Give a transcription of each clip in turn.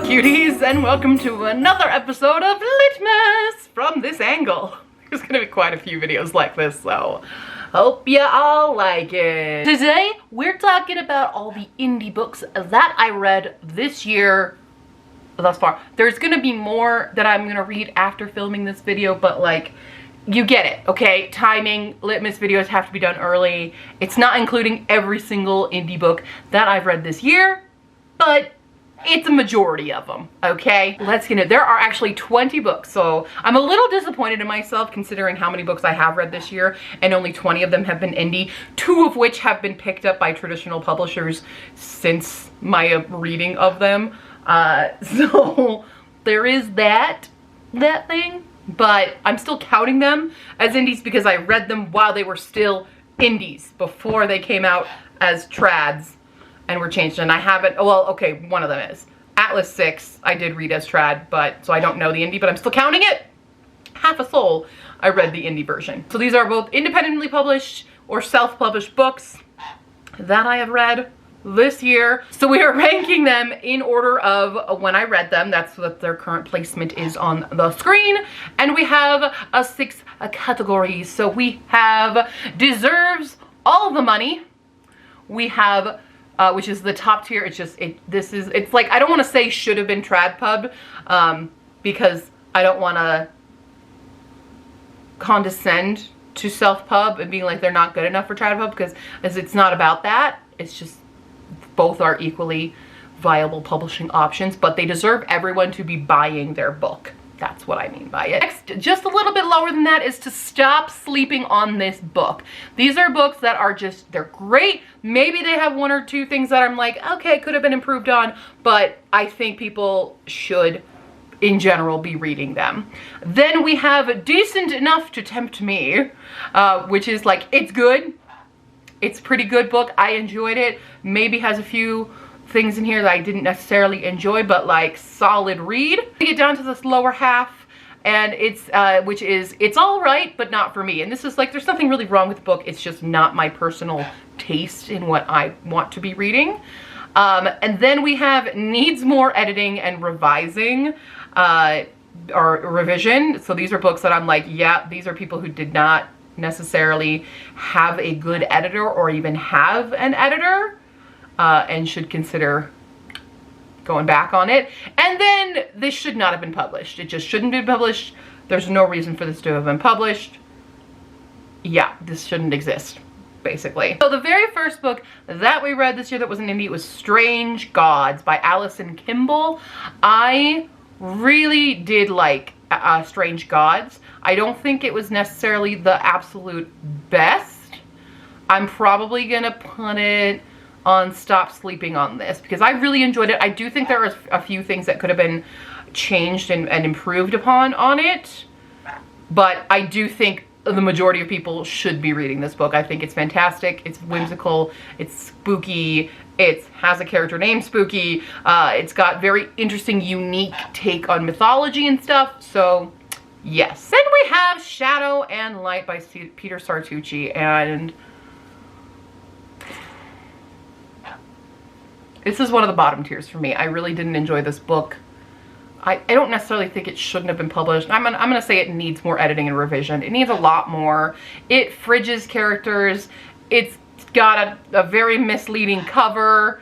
cuties, and welcome to another episode of Litmas from this angle. There's gonna be quite a few videos like this, so hope you all like it. Today, we're talking about all the indie books that I read this year thus far. There's gonna be more that I'm gonna read after filming this video, but like, you get it, okay? Timing, Litmas videos have to be done early. It's not including every single indie book that I've read this year, but it's a majority of them, okay? Let's get it. There are actually 20 books, so I'm a little disappointed in myself considering how many books I have read this year, and only 20 of them have been indie, 2 of which have been picked up by traditional publishers since my reading of them. So there is that thing, but I'm still counting them as indies because I read them while they were still indies, before they came out as trads and were changed. And I haven't, well, okay, one of them is Atlas 6 I did read as trad, but so I don't know the indie, but I'm still counting it. Half a Soul I read the indie version. So these are both independently published or self-published books that I have read this year. So we are ranking them in order of when I read them. That's what their current placement is on the screen. And we have 6 categories. So we have Deserves All the Money. We have which is the top tier. It's just, it's like, I don't want to say should have been trad pub, because I don't want to condescend to self pub and being like they're not good enough for trad pub, because it's not about that. It's just both are equally viable publishing options, but they deserve everyone to be buying their book. That's what I mean by it. Next, just a little bit lower than that, is To Stop Sleeping on This Book. These are books that are just, they're great. Maybe they have 1 or 2 things that I'm like, okay, could have been improved on, but I think people should, in general, be reading them. Then we have Decent Enough to Tempt Me, which is like, it's good. It's a pretty good book. I enjoyed it. Maybe has a few things in here that I didn't necessarily enjoy, but like solid read. We get down to this lower half, and it's which is It's All Right but Not For Me. And this is like, there's nothing really wrong with the book, it's just not my personal taste in what I want to be reading. And then we have Needs More Editing and Revising, or revision. So these are books that I'm like, yeah, these are people who did not necessarily have a good editor or even have an editor, and should consider going back on it. And then this should not have been published. It just shouldn't be published. There's no reason for this to have been published. Yeah, this shouldn't exist, basically. So the very first book that we read this year that was an indie was Strange Gods by Alison Kimball. I really did like Strange Gods. I don't think it was necessarily the absolute best. I'm probably gonna put it on Stop Sleeping on This because I really enjoyed it. I do think there are a few things that could have been changed and improved upon on it, but I do think the majority of people should be reading this book. I think it's fantastic. It's whimsical. It's spooky. It has a character named Spooky. It's got very interesting, unique take on mythology and stuff. So yes. Then we have Shadow and Light by Peter Sartucci, and this is one of the bottom tiers for me. I really didn't enjoy this book. I don't necessarily think it shouldn't have been published. I'm gonna say it needs more editing and revision. It needs a lot more. It fridges characters. It's got a very misleading cover.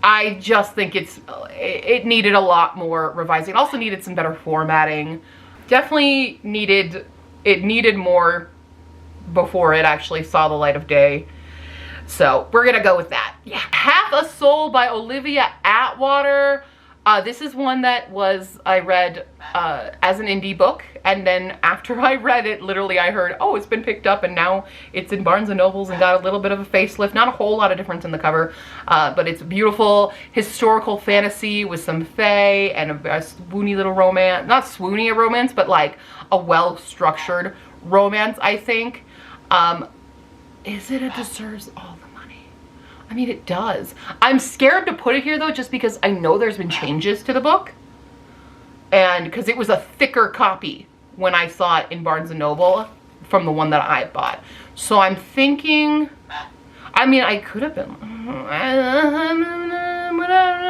I just think it needed a lot more revising. It also needed some better formatting. Definitely needed more before it actually saw the light of day. So we're gonna go with that. Yeah. Half a Soul by Olivia Atwater. This is one that I read as an indie book, and then after I read it, literally I heard, oh, it's been picked up and now it's in Barnes & Nobles and got a little bit of a facelift. Not a whole lot of difference in the cover, but it's beautiful historical fantasy with some fae and a swoony little romance. Not swoony a romance, but like a well-structured romance, I think. Is it a Deserves All the Money? I mean, it does. I'm scared to put it here though, just because I know there's been changes to the book. And because it was a thicker copy when I saw it in Barnes & Noble from the one that I bought. So I'm thinking, I mean, I could have been,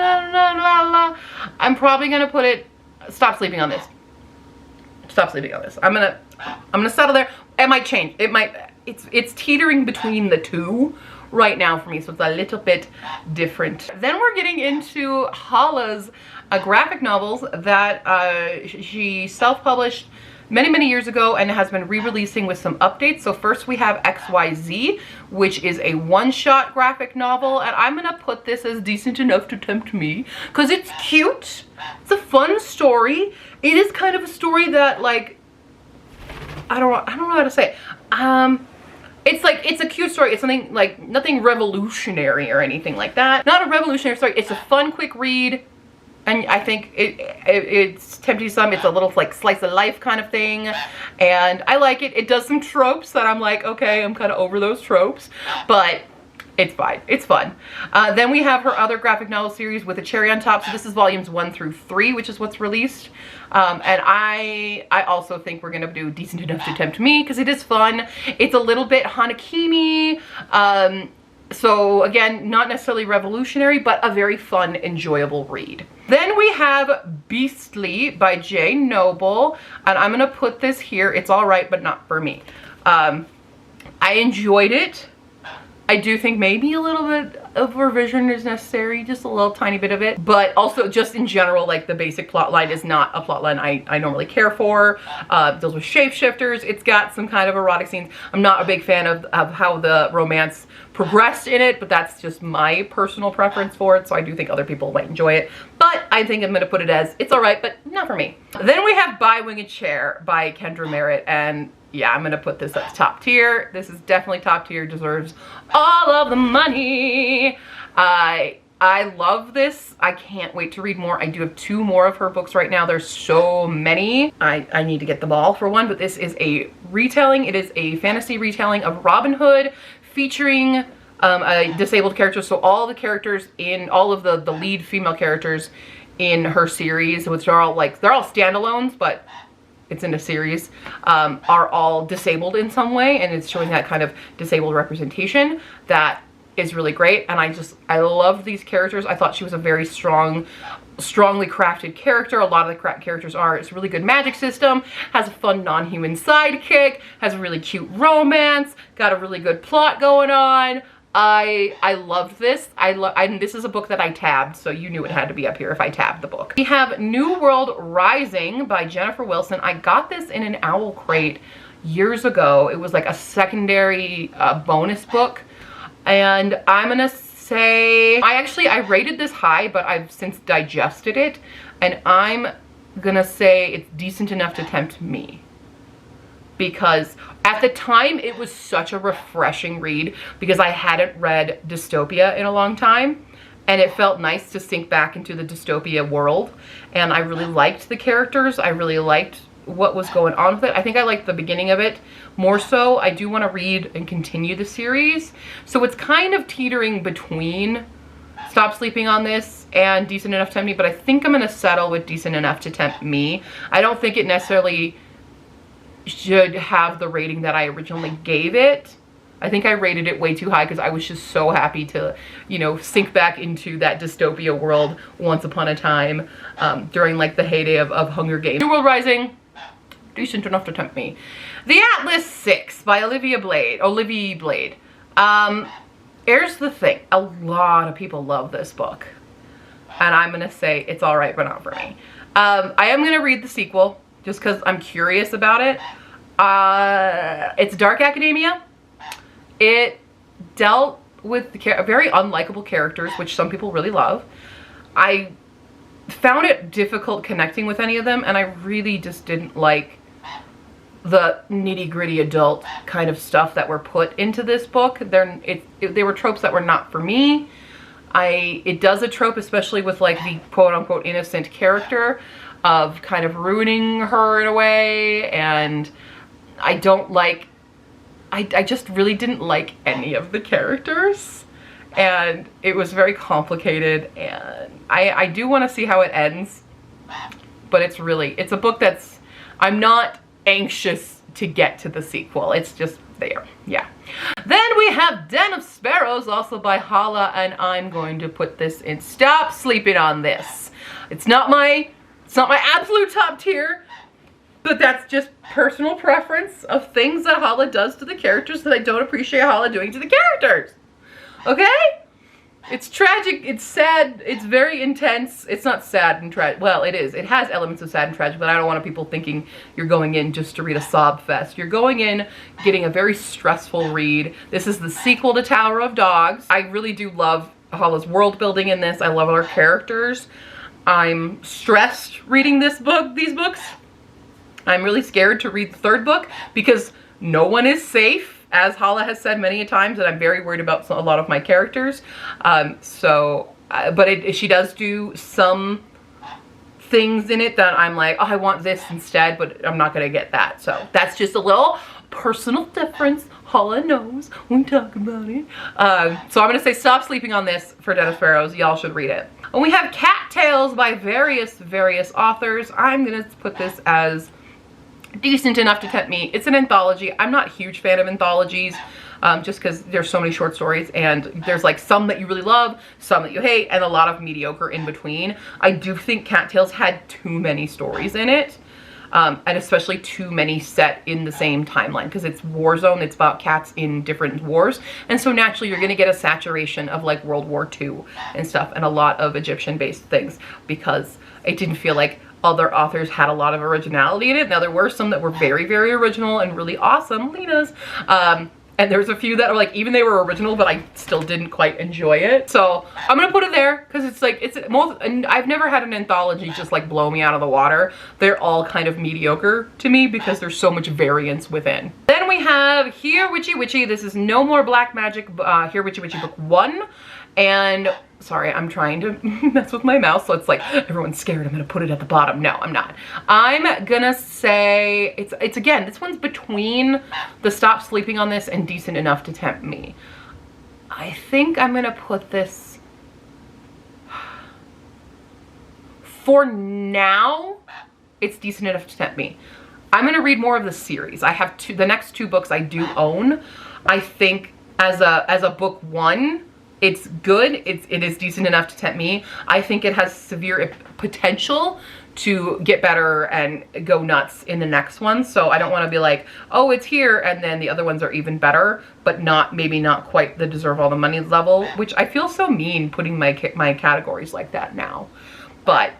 I'm probably gonna put it, stop sleeping on this. Stop sleeping on this. I'm gonna settle there. It might change. It might, it's teetering between the two right now for me, so it's a little bit different. Then we're getting into Hala's graphic novels that she self-published many years ago and has been re-releasing with some updates. So first we have XYZ, which is a one-shot graphic novel, and I'm gonna put this as decent enough to tempt me because it's cute. It's a fun story. It is kind of a story that, like, I don't know how to say it. It's like, it's a cute story. It's something like nothing revolutionary or anything like that. Not a revolutionary story. It's a fun, quick read. And I think it's tempting some. It's a little like slice of life kind of thing. And I like it. It does some tropes that I'm like, okay, I'm kind of over those tropes. But it's fine. It's fun. Then we have her other graphic novel series with a cherry on top. So this is volumes 1 through 3, which is what's released. And I also think we're going to do Decent Enough to Tempt Me because it is fun. It's a little bit Hanakimi. So again, not necessarily revolutionary, but a very fun, enjoyable read. Then we have Beastly by J. Noble. And I'm going to put this here. It's all right, but not for me. I enjoyed it. I do think maybe a little bit of revision is necessary, just a little tiny bit of it. But also just in general, like the basic plot line is not a plot line I normally care for. It deals with shapeshifters. It's got some kind of erotic scenes. I'm not a big fan of how the romance progressed in it, but that's just my personal preference for it. So I do think other people might enjoy it. But I think I'm going to put it as, it's all right, but not for me. Then we have By Winged Chair by Kendra Merritt, and yeah, I'm gonna put this at top tier. This is definitely top tier, deserves all of the money. I love this. I can't wait to read more. I do have 2 more of her books right now. There's so many. I need to get them all for one, but this is a retelling. It is a fantasy retelling of Robin Hood featuring a disabled character. So all the characters in, all of the lead female characters in her series, which are all like, they're all standalones, but it's in a series, are all disabled in some way, and it's showing that kind of disabled representation that is really great. And I love these characters. I thought she was a very strongly crafted character. A lot of the characters are. It's a really good magic system, has a fun non-human sidekick, has a really cute romance, got a really good plot going on. I loved this. This is a book that I tabbed, so you knew it had to be up here if I tabbed the book. We have New World Rising by Jennifer Wilson. I got this in an Owl Crate years ago. It was like a secondary bonus book, and I'm gonna say I rated this high, but I've since digested it, and I'm gonna say it's decent enough to tempt me. Because at the time it was such a refreshing read because I hadn't read dystopia in a long time, and it felt nice to sink back into the dystopia world, and I really liked the characters. I really liked what was going on with it. I think I liked the beginning of it more so. I do want to read and continue the series, so it's kind of teetering between Stop Sleeping on This and Decent Enough to Tempt Me, but I think I'm going to settle with Decent Enough to Tempt Me. I don't think it necessarily should have the rating that I originally gave it. I think I rated it way too high because I was just so happy to, you know, sink back into that dystopia world once upon a time during like the heyday of Hunger Games. New World Rising, decent enough to tempt me. The Atlas 6 by Olivia Blade. Here's the thing. A lot of people love this book, and I'm gonna say it's all right, but not for me. I am gonna read the sequel just because I'm curious about it. It's dark academia. It dealt with very unlikable characters, which some people really love. I found it difficult connecting with any of them, and I really just didn't like the nitty-gritty adult kind of stuff that were put into this book. They were tropes that were not for me. It does a trope, especially with like the quote-unquote innocent character, of kind of ruining her in a way, and I just really didn't like any of the characters, and it was very complicated, and I do want to see how it ends, but it's a book that's, I'm not anxious to get to the sequel. It's just there. Yeah. Then we have Den of Sparrows, also by Hala, and I'm going to put this in. Stop sleeping on this. It's not my absolute top tier, but that's just personal preference of things that Hala does to the characters that I don't appreciate Hala doing to the characters. Okay? It's tragic, it's sad, it's very intense. It's not sad and tragic. Well, it is. It has elements of sad and tragic, but I don't want people thinking you're going in just to read a sob fest. You're going in getting a very stressful read. This is the sequel to Tower of Dogs. I really do love Hala's world building in this. I love our characters. I'm stressed reading these books. I'm really scared to read the third book because no one is safe. As Hala has said many times, that I'm very worried about a lot of my characters. She does do some things in it that I'm like, oh, I want this instead, but I'm not going to get that. So that's just a little personal difference. Hala knows. We talk about it. So I'm going to say stop sleeping on this for Den of Sparrows. Y'all should read it. And we have Cattails by various authors. I'm going to put this as decent enough to tempt me. It's an anthology. I'm not a huge fan of anthologies, just because there's so many short stories, and there's like some that you really love, some that you hate, and a lot of mediocre in between. I do think Cattails had too many stories in it, and especially too many set in the same timeline, because it's war zone. It's about cats in different wars, and so naturally you're going to get a saturation of like World War II and stuff, and a lot of Egyptian based things, because it didn't feel like other authors had a lot of originality in it. Now there were some that were very original and really awesome, Lena's, and there's a few that are like, even they were original, but I still didn't quite enjoy it. So I'm gonna put it there because it's like, and I've never had an anthology just like blow me out of the water. They're all kind of mediocre to me because there's so much variance within. Then we have Here Witchy Witchy. This is No More Black Magic, Here Witchy Witchy book 1. And sorry, I'm trying to mess with my mouse, so it's like everyone's scared I'm gonna put it at the bottom. No, I'm not. I'm gonna say it's again, this one's between the Stop Sleeping on This and Decent Enough to Tempt Me. I think I'm gonna put this, for now, it's Decent Enough to Tempt Me. I'm gonna read more of the series. I have the next 2 books I do own. I think as a book 1, it's good. It is decent enough to tempt me. I think it has severe potential to get better and go nuts in the next one. So I don't want to be like, oh, it's here, and then the other ones are even better, but maybe not quite the deserve all the money level, which I feel so mean putting my categories like that now. But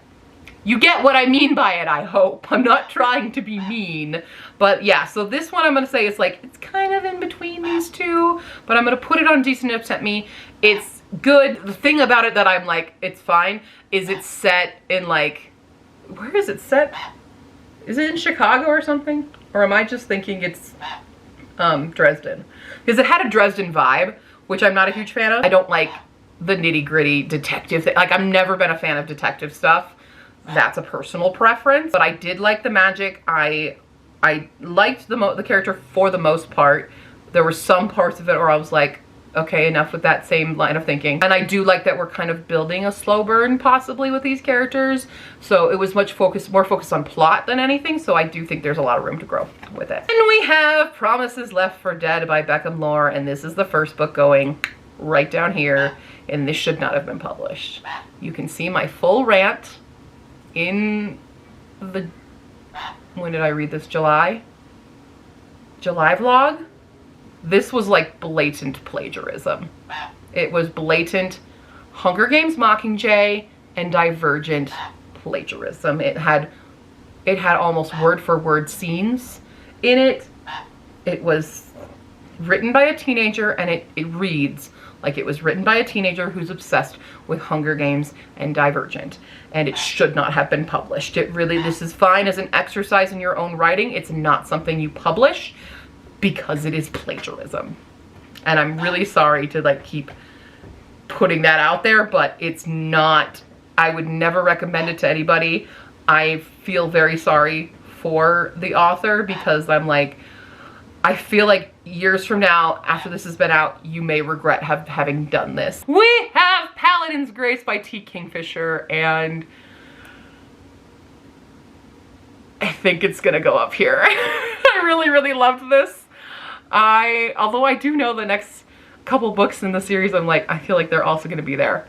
you get what I mean by it, I hope. I'm not trying to be mean. But yeah, so this one I'm going to say is like, it's kind of in between these 2, but I'm going to put it on Decent Enough to Tempt Me. It's good. The thing about it that I'm like, it's fine, is it's set in like, where is it set? Is it in Chicago or something? Or am I just thinking it's Dresden? Because it had a Dresden vibe, which I'm not a huge fan of. I don't like the nitty gritty detective thing. Like, I've never been a fan of detective stuff. That's a personal preference, but I did like the magic. I liked the character for the most part. There were some parts of it where I was like, okay, enough with that same line of thinking. And I do like that we're kind of building a slow burn possibly with these characters. So it was more focused on plot than anything. So I do think there's a lot of room to grow with it. And we have Promises Left for Dead by Beckham Lore, and this is the first book going right down here, and this should not have been published. You can see my full rant in the, when did I read this? July vlog. This was like blatant plagiarism. It was blatant Hunger Games Mockingjay and Divergent plagiarism. It had almost word for word scenes in it. It was written by a teenager, and it reads like it was written by a teenager who's obsessed with Hunger Games and Divergent, and it should not have been published. This is fine as an exercise in your own writing. It's not something you publish because it is plagiarism. And I'm really sorry to like keep putting that out there, but it's not, I would never recommend it to anybody. I feel very sorry for the author because I'm like, I feel like years from now, after this has been out, you may regret having done this. We have Paladin's Grace by T. Kingfisher, and I think it's gonna go up here. I I really, really loved this. Although I do know the next couple books in the series, I'm like, I feel like they're also gonna be there.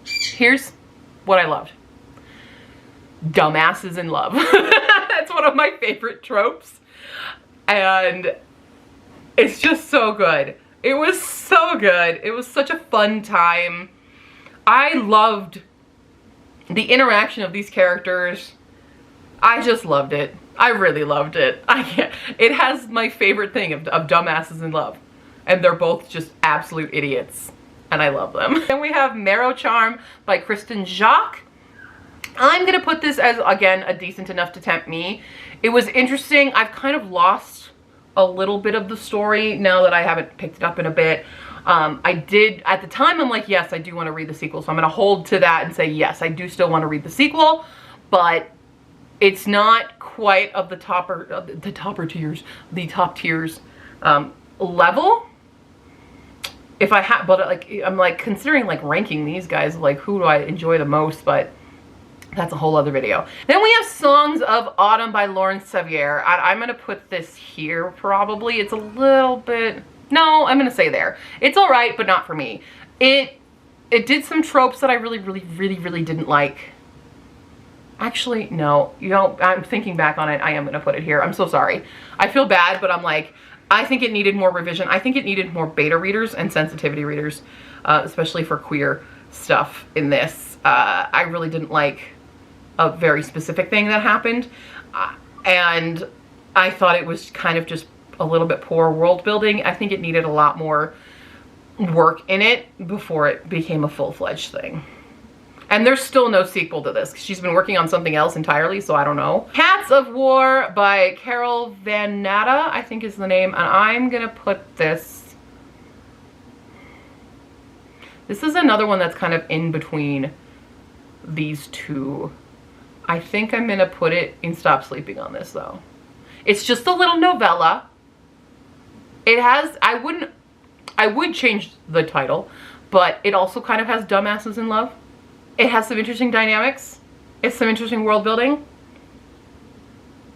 Here's what I loved. Dumbasses in love. That's one of my favorite tropes. And it's just so good. It was so good. It was such a fun time. I loved the interaction of these characters. I just loved it. I really loved it. It has my favorite thing of dumbasses in love. And they're both just absolute idiots. And I love them. Then we have Marrow Charm by Kristen Jacques. I'm gonna put this as, again, a decent enough to tempt me. It was interesting. I've kind of lost a little bit of the story now that I haven't picked it up in a bit. I did, at the time, I'm like, yes, I do want to read the sequel. So I'm gonna hold to that and say, yes, I do still want to read the sequel, but it's not quite of the top tiers level. If I have, but like, I'm like considering like ranking these guys, like who do I enjoy the most, but that's a whole other video. Then we have Songs of Autumn by Lauren Sevier. I'm gonna put this here probably. It's a little bit, no, I'm gonna say there. It's all right, but not for me. It did some tropes that I really didn't like. Actually, no, you know, I'm thinking back on it. I am gonna put it here. I'm so sorry. I feel bad, but I'm like, I think it needed more revision. I think it needed more beta readers and sensitivity readers, especially for queer stuff in this. I really didn't like a very specific thing that happened. And I thought it was kind of just a little bit poor world building. I think it needed a lot more work in it before it became a full-fledged thing. And there's still no sequel to this. She's been working on something else entirely, so I don't know. Cats of War by Carol Van Natta, I think is the name. And I'm gonna put this. This is another one that's kind of in between these two. I think I'm gonna put it in Stop Sleeping on this though. It's just a little novella. It has, I would change the title, but it also kind of has dumbasses in love. It has some interesting dynamics. It's some interesting world building.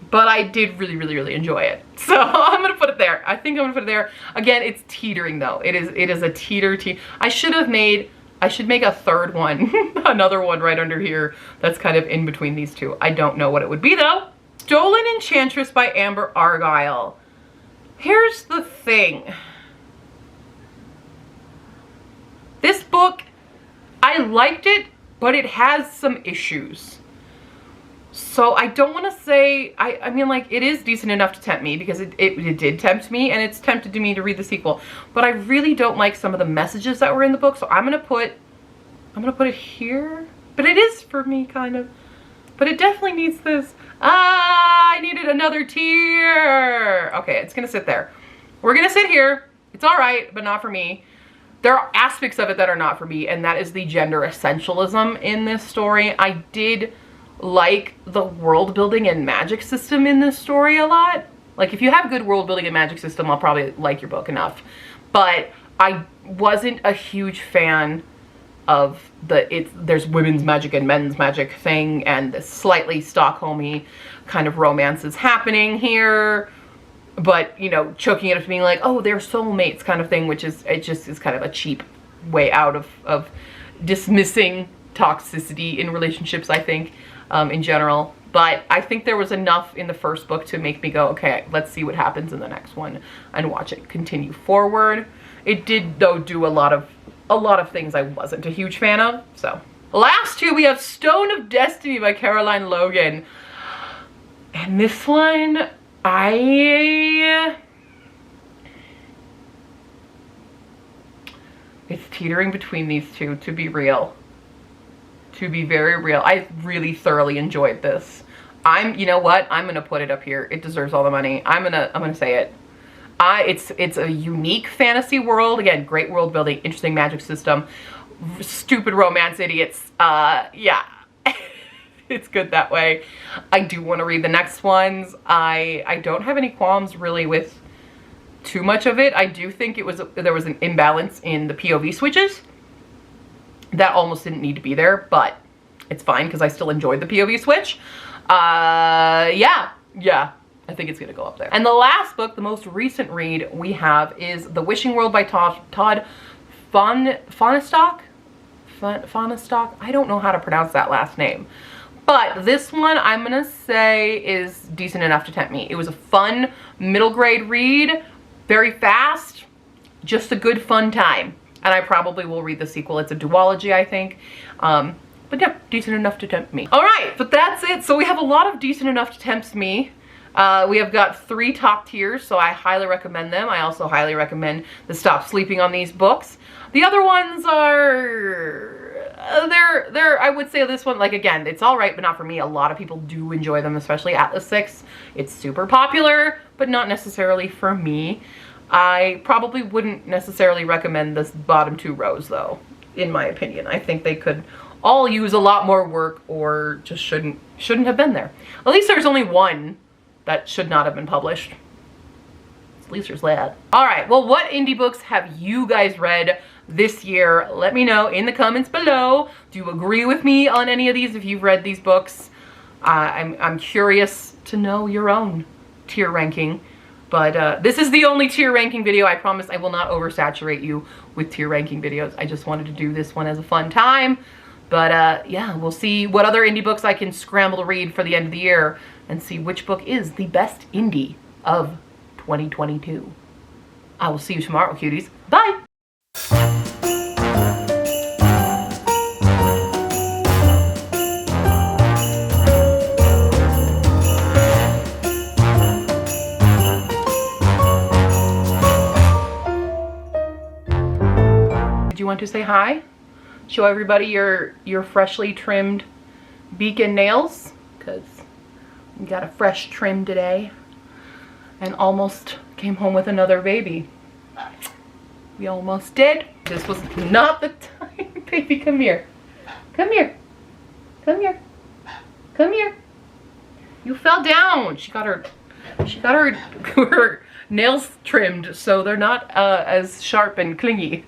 But I did really enjoy it. So I'm gonna put it there. I think I'm gonna put it there. Again, it's teetering though. It is a teeter. I should make a third one, another one right under here that's kind of in between these two. I don't know what it would be though. Stolen Enchantress by Amber Argyle. Here's the thing. This book, I liked it, but it has some issues. So I don't want to say, I mean like it is decent enough to tempt me because it did tempt me and it's tempted me to read the sequel. But I really don't like some of the messages that were in the book. So I'm gonna put it here. But it is for me kind of. But it definitely needs this. I needed another tier. Okay, it's gonna sit there. We're gonna sit here. It's all right, but not for me. There are aspects of it that are not for me, and that is the gender essentialism in this story. I did like the world building and magic system in this story a lot. Like if you have good world building and magic system, I'll probably like your book enough. But I wasn't a huge fan of there's women's magic and men's magic thing, and this slightly Stockholmy kind of romance is happening here. But, you know, choking it up to being like, oh, they're soulmates kind of thing, which is, it just is kind of a cheap way out of dismissing toxicity in relationships, I think, in general. But I think there was enough in the first book to make me go, okay, let's see what happens in the next one and watch it continue forward. It did, though, do a lot of things I wasn't a huge fan of, so. Last two, we have Stone of Destiny by Caroline Logan. And this one, it's teetering between these two, to be real. To be very real. I really thoroughly enjoyed this. You know what? I'm gonna put it up here. It deserves all the money. I'm gonna say it. It's a unique fantasy world. Again, great world building, interesting magic system, stupid romance idiots. Yeah. It's good that way. I do want to read the next ones. I don't have any qualms really with too much of it. I do think there was an imbalance in the POV switches that almost didn't need to be there, but it's fine because I still enjoyed the POV switch. Yeah, I think it's gonna go up there. And the last book, the most recent read we have, is The Wishing World by Todd Fahnestock? I don't know how to pronounce that last name. But this one, I'm gonna say, is decent enough to tempt me. It was a fun middle grade read, very fast, just a good fun time. And I probably will read the sequel. It's a duology, I think. But yeah, decent enough to tempt me. All right, but that's it. So we have a lot of decent enough to tempt me. We have got 3 top tiers, so I highly recommend them. I also highly recommend the Stop Sleeping on These books. The other ones are, I would say this one, like, again, it's all right, but not for me. A lot of people do enjoy them, especially Atlas 6. It's super popular, but not necessarily for me. I probably wouldn't necessarily recommend this bottom 2 rows, though, in my opinion. I think they could all use a lot more work, or just shouldn't have been there. At least there's only one that should not have been published. At least there's that. All right, well, what indie books have you guys read this year? Let me know in the comments below. Do you agree with me on any of these if you've read these books? I'm curious to know your own tier ranking. But this is the only tier ranking video. I promise I will not oversaturate you with tier ranking videos. I just wanted to do this one as a fun time. But yeah, we'll see what other indie books I can scramble to read for the end of the year and see which book is the best indie of 2022. I will see you tomorrow, cuties. Bye! Do you want to say hi? Show everybody your freshly trimmed beak and nails, because you got a fresh trim today and almost came home with another baby. We almost did. This was not the time. Baby, come here. Come here. Come here. Come here. You fell down. She got her her nails trimmed so they're not as sharp and clingy.